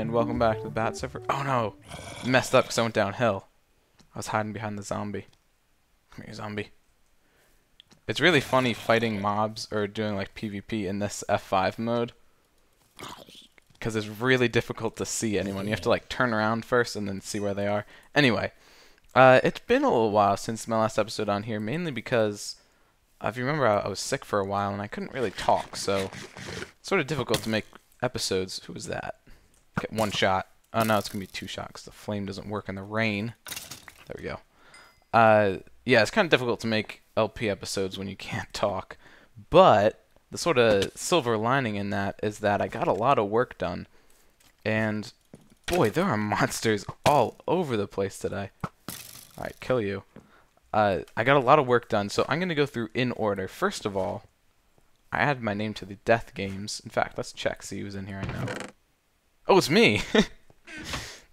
and welcome back to the Bat Server. Oh no! Messed up because I went downhill. I was hiding behind the zombie. Come here, zombie. It's really funny fighting mobs or doing like PvP in this F5 mode, because it's really difficult to see anyone. You have to like turn around first and then see where they are. Anyway, it's been a little while since my last episode on here, mainly because if you remember, I was sick for a while and I couldn't really talk, so it's sort of difficult to make episodes. Who was that? Okay, one shot. Oh no, it's gonna be two shots because the flame doesn't work in the rain. There we go. Yeah, it's kind of difficult to make LP episodes when you can't talk, but the sort of silver lining in that is that I got a lot of work done, and boy, there are monsters all over the place today. Alright, kill you. I got a lot of work done, so I'm going to go through in order. First of all, I added my name to the death games. In fact, let's check, see who's in here right now. Oh, it's me!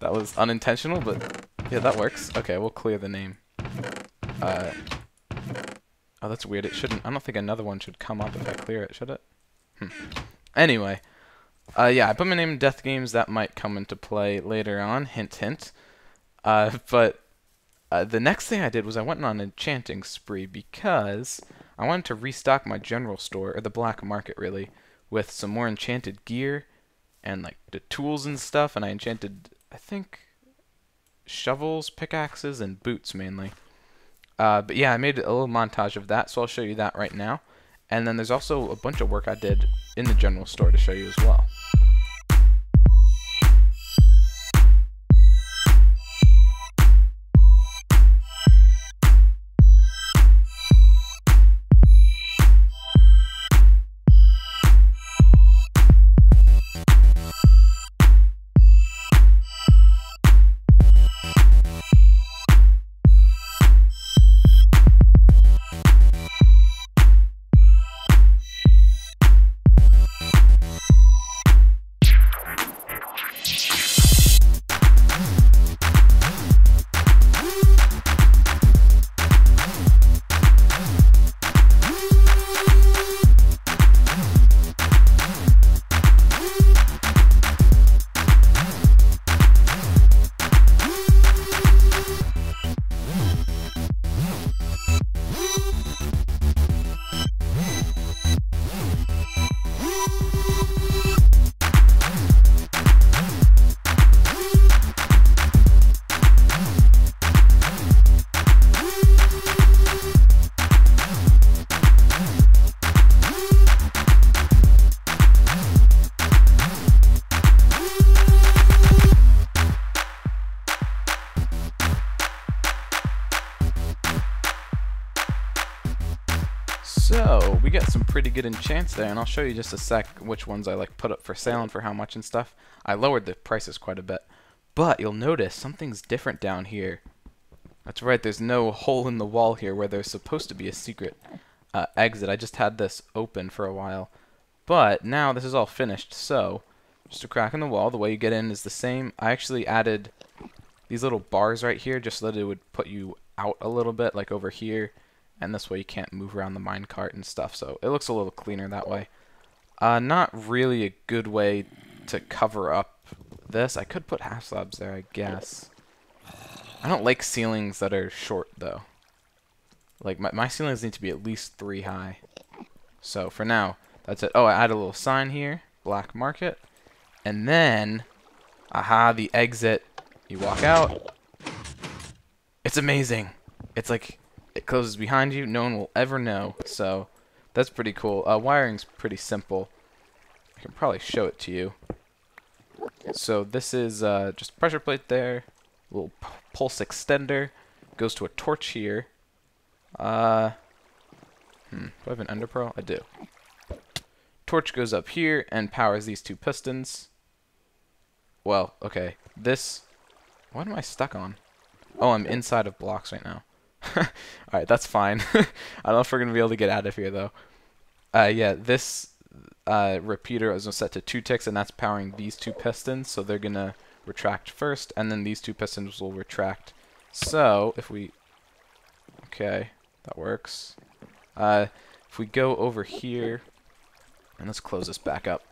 That was unintentional, but yeah, that works. Okay, we'll clear the name. Oh, that's weird. It shouldn't. I don't think another one should come up if I clear it, should it? Anyway, yeah, I put my name in death games. That might come into play later on. Hint, hint. But the next thing I did was I went on an enchanting spree because I wanted to restock my general store, or the black market really, with some more enchanted gear and like the tools and stuff, and I enchanted, I think, shovels, pickaxes, and boots mainly. But yeah, I made a little montage of that, so I'll show you that right now. And then there's also a bunch of work I did in the general store to show you as well. So, we got some pretty good enchants there, and I'll show you just a sec which ones I like put up for sale and for how much and stuff. I lowered the prices quite a bit, but you'll notice something's different down here. That's right, there's no hole in the wall here where there's supposed to be a secret exit. I just had this open for a while, but now this is all finished, so just a crack in the wall. The way you get in is the same. I actually added these little bars right here just so that it would put you out a little bit, like over here. And this way you can't move around the minecart and stuff, so it looks a little cleaner that way. Not really a good way to cover up this. I could put half slabs there, I guess. I don't like ceilings that are short, though. Like, my ceilings need to be at least 3 high. So, for now, that's it. Oh, I add a little sign here, black market. And then, aha, the exit. You walk out. It's amazing. It's like, it closes behind you, no one will ever know, so that's pretty cool. Wiring's pretty simple. I can probably show it to you. So this is just a pressure plate there, a little pulse extender, goes to a torch here. Do I have an ender pearl? I do. Torch goes up here and powers these 2 pistons. Well, okay, this, what am I stuck on? Oh, I'm inside of blocks right now. Alright, that's fine. I don't know if we're going to be able to get out of here, though. Yeah, this repeater is set to 2 ticks, and that's powering these 2 pistons, so they're going to retract first, and then these 2 pistons will retract. So, if we... Okay, that works. If we go over here, and let's close this back up.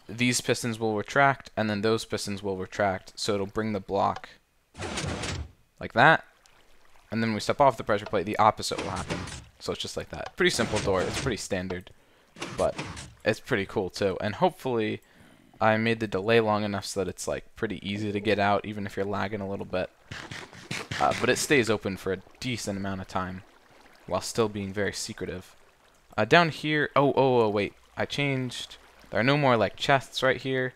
these pistons will retract, and then those pistons will retract, so it'll bring the block like that. And then when we step off the pressure plate, the opposite will happen. So it's just like that. Pretty simple door. It's pretty standard, but it's pretty cool too. And hopefully I made the delay long enough so that it's like pretty easy to get out, even if you're lagging a little bit. But it stays open for a decent amount of time while still being very secretive. Down here, oh, wait. I changed. There are no more like chests right here.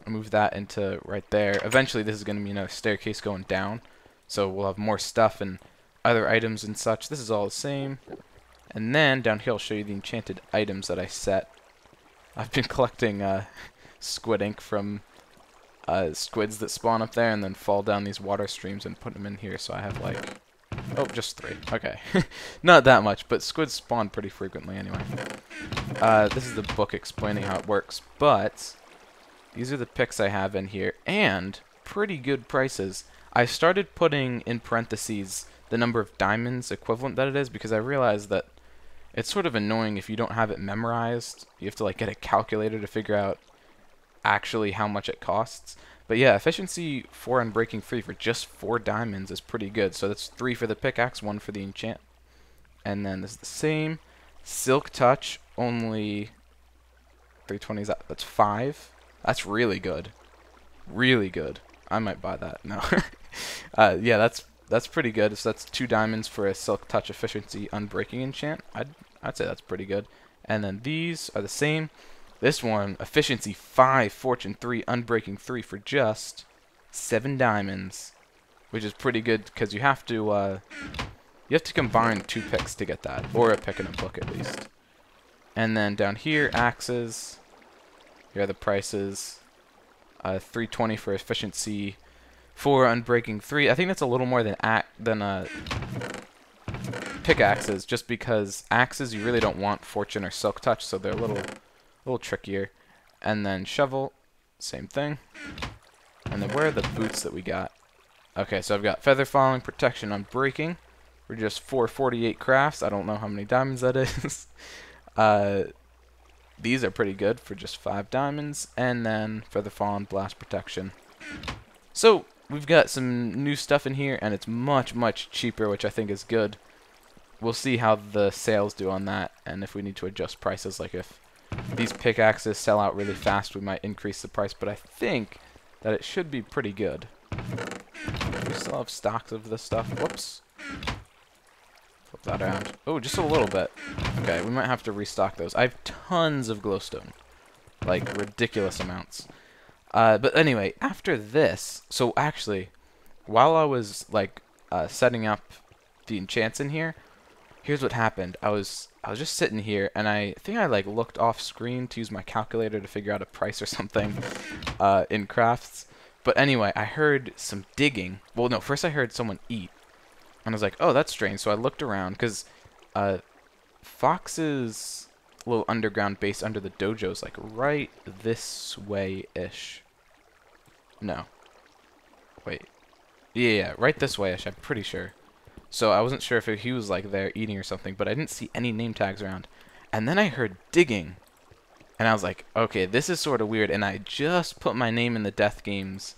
I'll move that into right there. Eventually this is going to be another staircase going down. So we'll have more stuff and other items and such. This is all the same. And then down here I'll show you the enchanted items that I set. I've been collecting squid ink from squids that spawn up there and then fall down these water streams and put them in here. So I have like, oh, just 3. Okay. Not that much, but squids spawn pretty frequently anyway. This is the book explaining how it works, but these are the picks I have in here, and pretty good prices. I started putting in parentheses the number of diamonds equivalent that it is, because I realized that it's sort of annoying if you don't have it memorized. You have to like get a calculator to figure out actually how much it costs. But yeah, efficiency 4 on breaking 3 for just 4 diamonds is pretty good. So that's 3 for the pickaxe, 1 for the enchant. And then this is the same. Silk touch, only 320 is that's 5. That's really good. Really good. I might buy that. No. Yeah, that's pretty good. So that's 2 diamonds for a silk touch efficiency unbreaking enchant. I'd say that's pretty good. And then these are the same. This one, efficiency 5, fortune 3, unbreaking 3 for just 7 diamonds, which is pretty good because you have to combine 2 picks to get that, or a pick and a book at least. And then down here, axes. Here are the prices. 320 for efficiency 4, unbreaking 3. I think that's a little more than pickaxes, just because axes you really don't want fortune or silk touch, so they're a little trickier. And then shovel, same thing. And then where are the boots that we got? Okay, so I've got feather falling, protection, unbreaking. We're just 448 crafts. I don't know how many diamonds that is. These are pretty good for just 5 diamonds. And then feather falling, blast protection. So we've got some new stuff in here, and it's much cheaper, which I think is good. We'll see how the sales do on that, and if we need to adjust prices, like if these pickaxes sell out really fast, we might increase the price, but I think that it should be pretty good. We still have stocks of this stuff. Whoops. Flip that around. Oh, just a little bit. Okay, we might have to restock those. I have tons of glowstone. Like, ridiculous amounts. But anyway, after this, so actually, while I was, like, setting up the enchants in here, here's what happened. I was just sitting here, and I think I like looked off screen to use my calculator to figure out a price or something in crafts. But anyway, I heard some digging. Well, no, first I heard someone eat, and I was like, oh, that's strange. So I looked around, because Fox's little underground base under the dojo is like right this way-ish. No. Wait. Yeah, right this way-ish, I'm pretty sure. So I wasn't sure if he was like there eating or something, but I didn't see any name tags around. And then I heard digging, and I was like, okay, this is sort of weird. And I just put my name in the death games,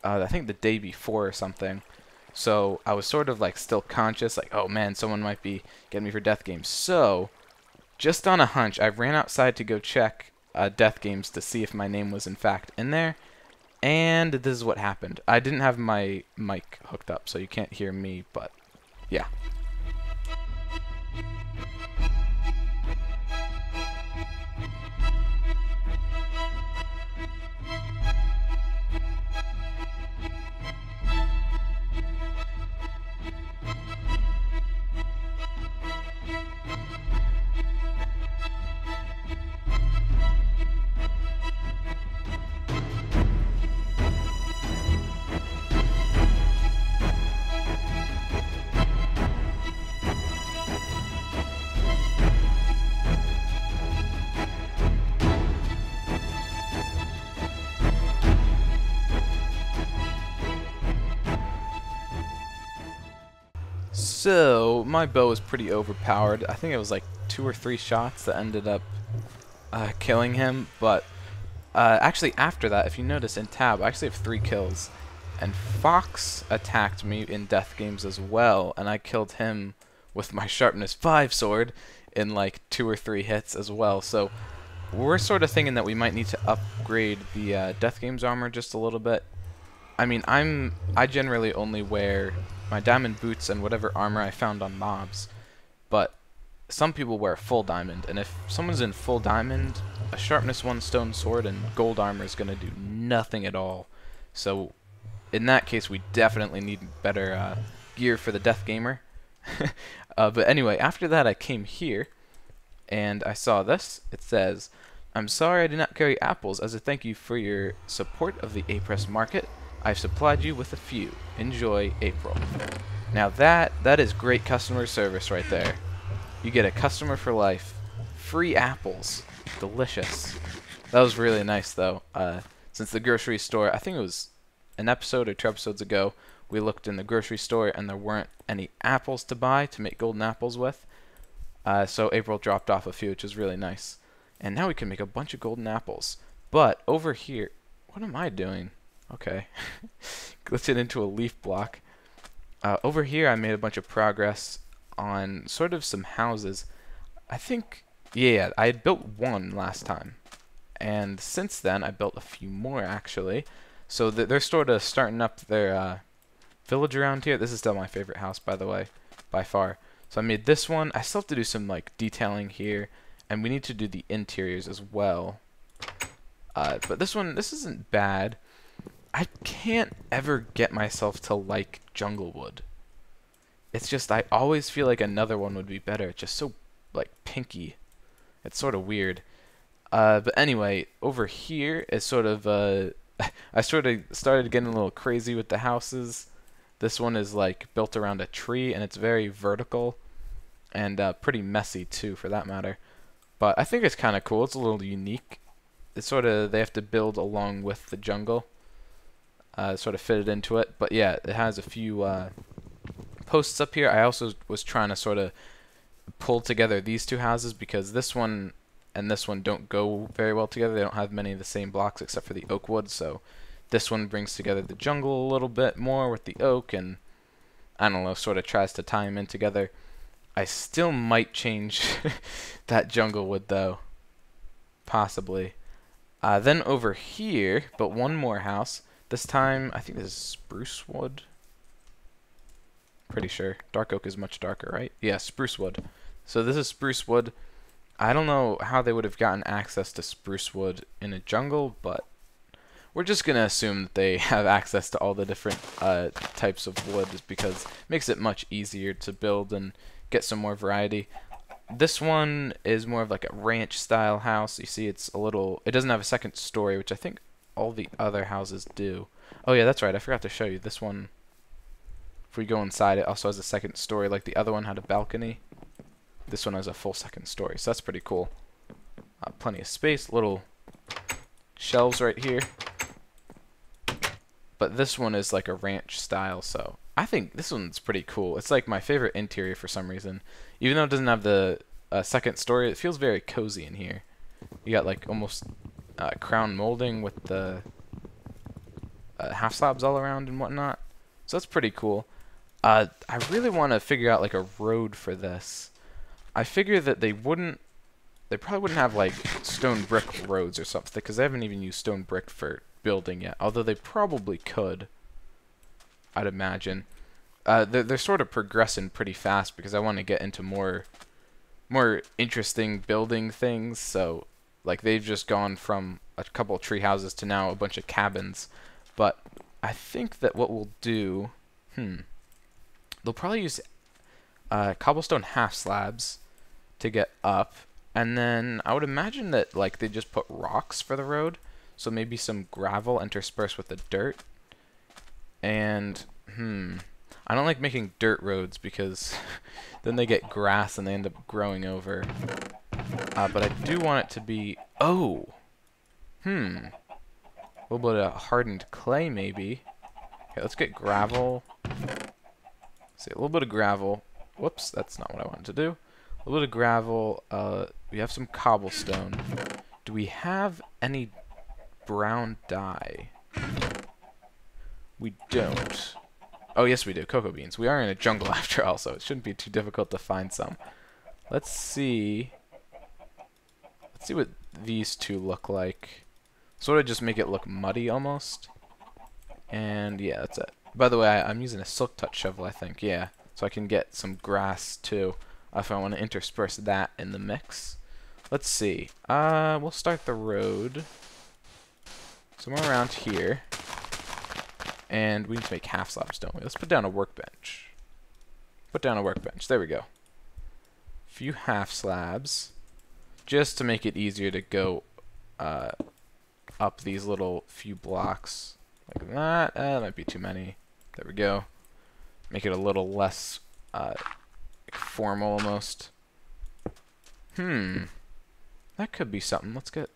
I think the day before or something. So I was sort of like still conscious, like, oh man, someone might be getting me for death games. So just on a hunch, I ran outside to go check death games to see if my name was in fact in there. And this is what happened. I didn't have my mic hooked up, so you can't hear me, but yeah. So, my bow is pretty overpowered. I think it was like 2 or 3 shots that ended up killing him, but Actually, after that, if you notice in tab, I actually have 3 kills. And Fox attacked me in death games as well, and I killed him with my sharpness 5 sword in like 2 or 3 hits as well. So we're sort of thinking that we might need to upgrade the death games armor just a little bit. I mean, I generally only wear my diamond boots and whatever armor I found on mobs, but some people wear full diamond, and if someone's in full diamond, a sharpness 1 stone sword and gold armor is going to do nothing at all. So in that case, we definitely need better gear for the death gamer. But anyway, after that I came here, and I saw this. It says, "I'm sorry I did not carry apples. As a thank you for your support of the A-Press market, I've supplied you with a few. Enjoy, April." Now that is great customer service right there. You get a customer for life. Free apples. Delicious. That was really nice, though. Since the grocery store, I think it was an episode or 2 episodes ago, we looked in the grocery store and there weren't any apples to buy to make golden apples with. So April dropped off a few, which is really nice. And now we can make a bunch of golden apples. But over here, what am I doing? Okay. Glitched into a leaf block. Over here I made a bunch of progress on sort of some houses. I think, yeah, I had built 1 last time. And since then I built a few more actually. So they're sort of starting up their village around here. This is still my favorite house, by the way, by far. So I made this one. I still have to do some like detailing here, and we need to do the interiors as well. But this isn't bad. I can't ever get myself to like jungle wood. It's just I always feel like another one would be better. It's just so like pinky. It's sort of weird. But anyway, over here is sort of I sort of started getting a little crazy with the houses. This one is like built around a tree, and it's very vertical and pretty messy too, for that matter. But I think it's kind of cool. It's a little unique. It's sort of, they have to build along with the jungle, sort of fit it into it. But yeah, it has a few posts up here. I also was trying to sort of pull together these 2 houses because this one and this one don't go very well together. They don't have many of the same blocks except for the oak wood, so this one brings together the jungle a little bit more with the oak, and I don't know, sort of tries to tie them in together. I still might change that jungle wood though, possibly. Then over here, but 1 more house. This time I think this is spruce wood. Pretty sure dark oak is much darker, right? Yeah, spruce wood. So this is spruce wood. I don't know how they would have gotten access to spruce wood in a jungle, but we're just going to assume that they have access to all the different types of wood, because it makes it much easier to build and get some more variety. This one is more of like a ranch style house. You see it's a little, it doesn't have a second story, which I think all the other houses do. Oh yeah, that's right, I forgot to show you. This one, if we go inside, it also has a second story, like the other one had a balcony. This one has a full second story, so that's pretty cool. Plenty of space, little shelves right here. But this one is like a ranch style, so I think this one's pretty cool. It's like my favorite interior for some reason. Even though it doesn't have the second story, it feels very cozy in here. You got like almost crown molding with the half slabs all around and whatnot. So that's pretty cool. I really want to figure out like a road for this. I figure that they probably wouldn't have like stone brick roads or something, because they haven't even used stone brick for building yet. Although they probably could, I'd imagine. They're sort of progressing pretty fast because I want to get into more interesting building things. So like they've just gone from a couple of tree houses to now a bunch of cabins. But I think that what we'll do, they'll probably use cobblestone half slabs to get up, and then I would imagine that like they just put rocks for the road, so maybe some gravel interspersed with the dirt. And I don't like making dirt roads because then they get grass and they end up growing over. But I do want it to be a little bit of hardened clay maybe. Okay, let's get gravel. See, a little bit of gravel. Whoops, that's not what I wanted to do. A little bit of gravel. We have some cobblestone. Do we have any brown dye? We don't. Oh, yes, we do. Cocoa beans. We are in a jungle after all, so it shouldn't be too difficult to find some. Let's see. Let's see what these two look like. Sort of just make it look muddy almost. And yeah, that's it. By the way, I'm using a silk touch shovel, I think. Yeah, so I can get some grass too if I want to intersperse that in the mix. Let's see. We'll start the road somewhere around here. And we need to make half slabs, don't we? Let's put down a workbench. Put down a workbench. There we go. Few half slabs, just to make it easier to go up these little few blocks like that. That might be too many. There we go. Make it a little less formal almost. That could be something. Let's get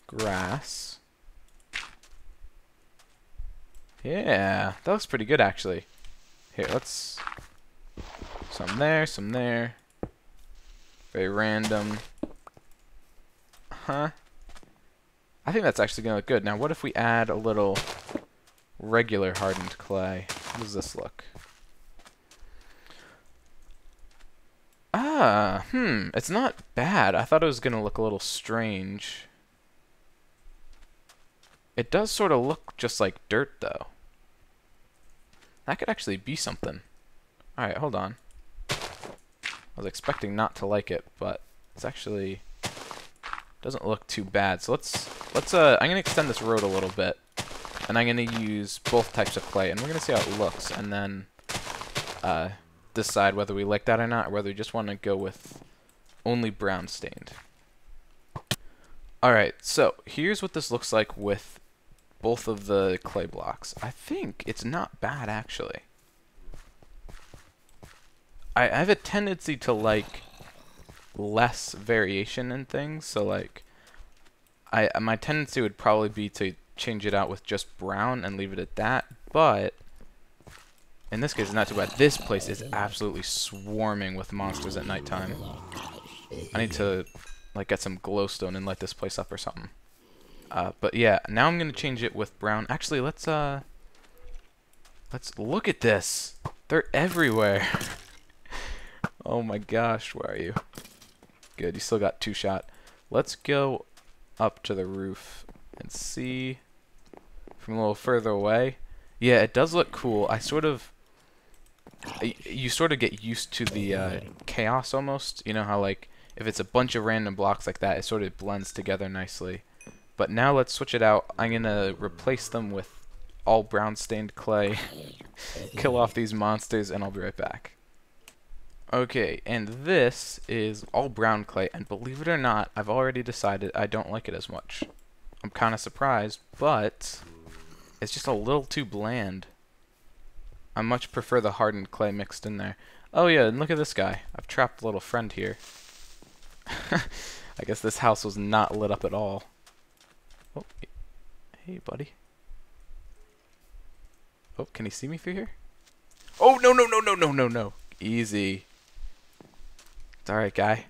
grass. Yeah, that looks pretty good actually. Here, let's some there, some there. Very random. I think that's actually gonna look good. Now what if we add a little regular hardened clay? How does this look? It's not bad. I thought it was gonna look a little strange. It does sort of look just like dirt, though. That could actually be something. Alright, hold on. I was expecting not to like it, but it's actually doesn't look too bad. So let's I'm gonna extend this road a little bit, and I'm gonna use both types of clay, and we're gonna see how it looks, and then decide whether we like that or not, or whether we just want to go with only brown stained. Alright, so here's what this looks like with both of the clay blocks. I think it's not bad, actually. I have a tendency to like less variation in things, so like my tendency would probably be to change it out with just brown and leave it at that, but in this case it's not too bad. This place is absolutely swarming with monsters at nighttime. I need to like get some glowstone and light this place up or something. But yeah, now I'm gonna change it with brown. Actually, let's look at this. They're everywhere. Oh my gosh, where are you? Good, you still got 2 shot. Let's go up to the roof and see from a little further away. Yeah, it does look cool. You sort of get used to the chaos almost. You know how like if it's a bunch of random blocks like that, it sort of blends together nicely. But now let's switch it out. I'm gonna replace them with all brown stained clay. Kill off these monsters, and I'll be right back. Okay, and this is all brown clay, and believe it or not, I've already decided I don't like it as much. I'm kind of surprised, but it's just a little too bland. I much prefer the hardened clay mixed in there. Oh yeah, and look at this guy. I've trapped a little friend here. I guess this house was not lit up at all. Oh, hey buddy. Oh, can he see me through here? Oh, no, no, no, no, no, no, no. Easy. It's alright, guy.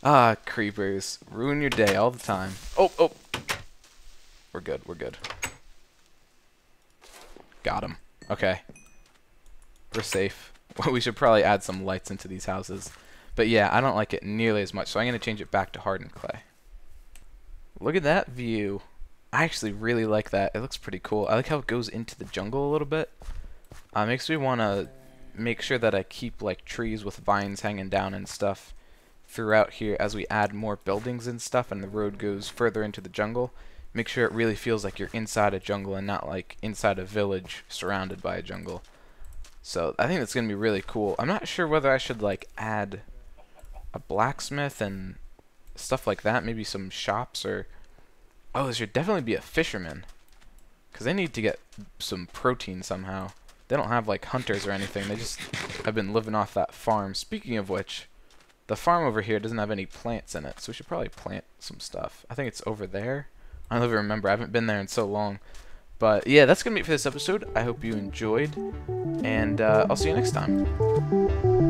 Ah, creepers. Ruin your day all the time. Oh, oh. We're good, we're good. Got him. Okay. We're safe. Well, we should probably add some lights into these houses. But yeah, I don't like it nearly as much, so I'm going to change it back to hardened clay. Look at that view. I actually really like that. It looks pretty cool. I like how it goes into the jungle a little bit. Makes me want to make sure that I keep like trees with vines hanging down and stuff throughout here as we add more buildings and stuff and the road goes further into the jungle. Make sure it really feels like you're inside a jungle and not like inside a village surrounded by a jungle. So I think that's going to be really cool. I'm not sure whether I should like add a blacksmith and stuff like that. Maybe some shops or... Oh, there should definitely be a fisherman. Because they need to get some protein somehow. They don't have like hunters or anything. They just have been living off that farm. Speaking of which, the farm over here doesn't have any plants in it. So we should probably plant some stuff. I think it's over there. I don't even remember. I haven't been there in so long. But yeah, that's going to be it for this episode. I hope you enjoyed. And I'll see you next time.